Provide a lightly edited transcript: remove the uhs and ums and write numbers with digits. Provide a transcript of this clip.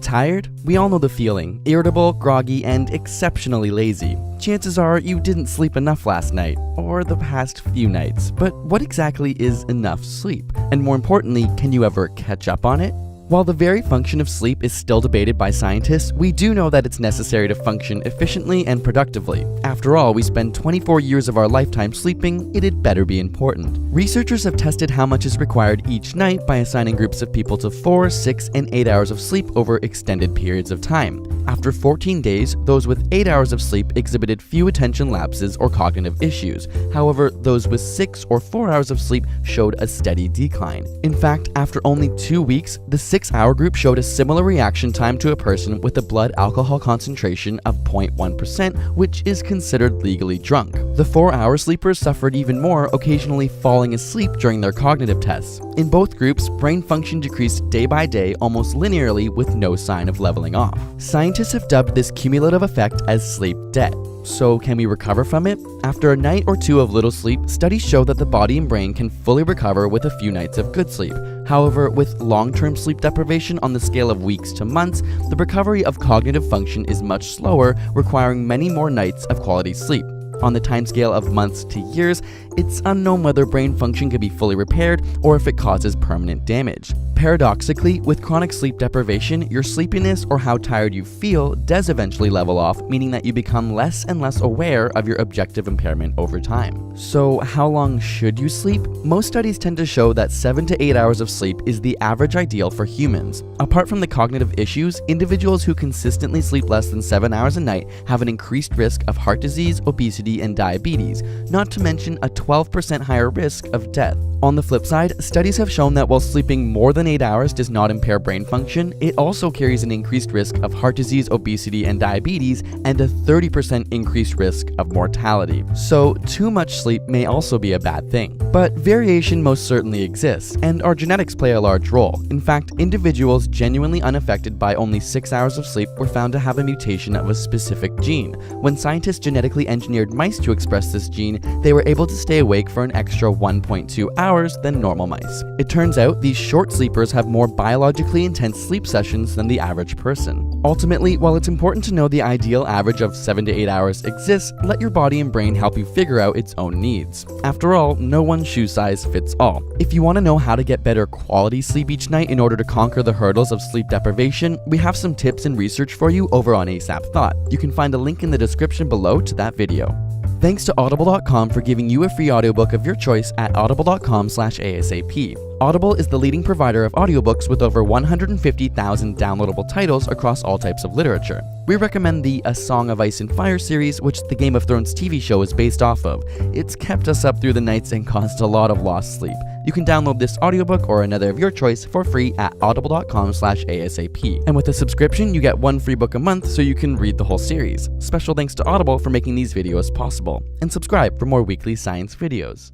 Tired? We all know the feeling. Irritable, groggy, and exceptionally lazy. Chances are you didn't sleep enough last night, or the past few nights. But what exactly is enough sleep? And more importantly, can you ever catch up on it? While the very function of sleep is still debated by scientists, we do know that it's necessary to function efficiently and productively. After all, we spend 24 years of our lifetime sleeping, it'd better be important. Researchers have tested how much is required each night by assigning groups of people to 4, 6, and 8 hours of sleep over extended periods of time. After 14 days, those with 8 hours of sleep exhibited few attention lapses or cognitive issues. However, those with 6 or 4 hours of sleep showed a steady decline. In fact, after only 2 weeks, the 6-hour group showed a similar reaction time to a person with a blood alcohol concentration of 0.1%, which is considered legally drunk. The 4-hour sleepers suffered even more, occasionally falling asleep during their cognitive tests. In both groups, brain function decreased day by day almost linearly with no sign of leveling off. Scientists have dubbed this cumulative effect as sleep debt. So can we recover from it? After a night or two of little sleep, studies show that the body and brain can fully recover with a few nights of good sleep. However, with long-term sleep deprivation on the scale of weeks to months, the recovery of cognitive function is much slower, requiring many more nights of quality sleep. On the timescale of months to years, it's unknown whether brain function can be fully repaired or if it causes permanent damage. Paradoxically, with chronic sleep deprivation, your sleepiness or how tired you feel does eventually level off, meaning that you become less and less aware of your objective impairment over time. So how long should you sleep? Most studies tend to show that 7 to 8 hours of sleep is the average ideal for humans. Apart from the cognitive issues, individuals who consistently sleep less than 7 hours a night have an increased risk of heart disease, obesity, and diabetes, not to mention a 12% higher risk of death. On the flip side, studies have shown that while sleeping more than 8 hours does not impair brain function, it also carries an increased risk of heart disease, obesity, and diabetes, and a 30% increased risk of mortality. So too much sleep may also be a bad thing. But variation most certainly exists, and our genetics play a large role. In fact, individuals genuinely unaffected by only 6 hours of sleep were found to have a mutation of a specific gene. When scientists genetically engineered mice to express this gene, they were able to stay awake for an extra 1.2 hours than normal mice. It turns out these short sleepers have more biologically intense sleep sessions than the average person. Ultimately, while it's important to know the ideal average of 7 to 8 hours exists, let your body and brain help you figure out its own needs. After all, no one shoe size fits all. If you want to know how to get better quality sleep each night in order to conquer the hurdles of sleep deprivation, we have some tips and research for you over on ASAP Thought. You can find a link in the description below to that video. Thanks to Audible.com for giving you a free audiobook of your choice at audible.com/ASAP. Audible is the leading provider of audiobooks with over 150,000 downloadable titles across all types of literature. We recommend the A Song of Ice and Fire series, which the Game of Thrones TV show is based off of. It's kept us up through the nights and caused a lot of lost sleep. You can download this audiobook or another of your choice for free at audible.com/ASAP. And with a subscription, you get one free book a month so you can read the whole series. Special thanks to Audible for making these videos possible. And subscribe for more weekly science videos.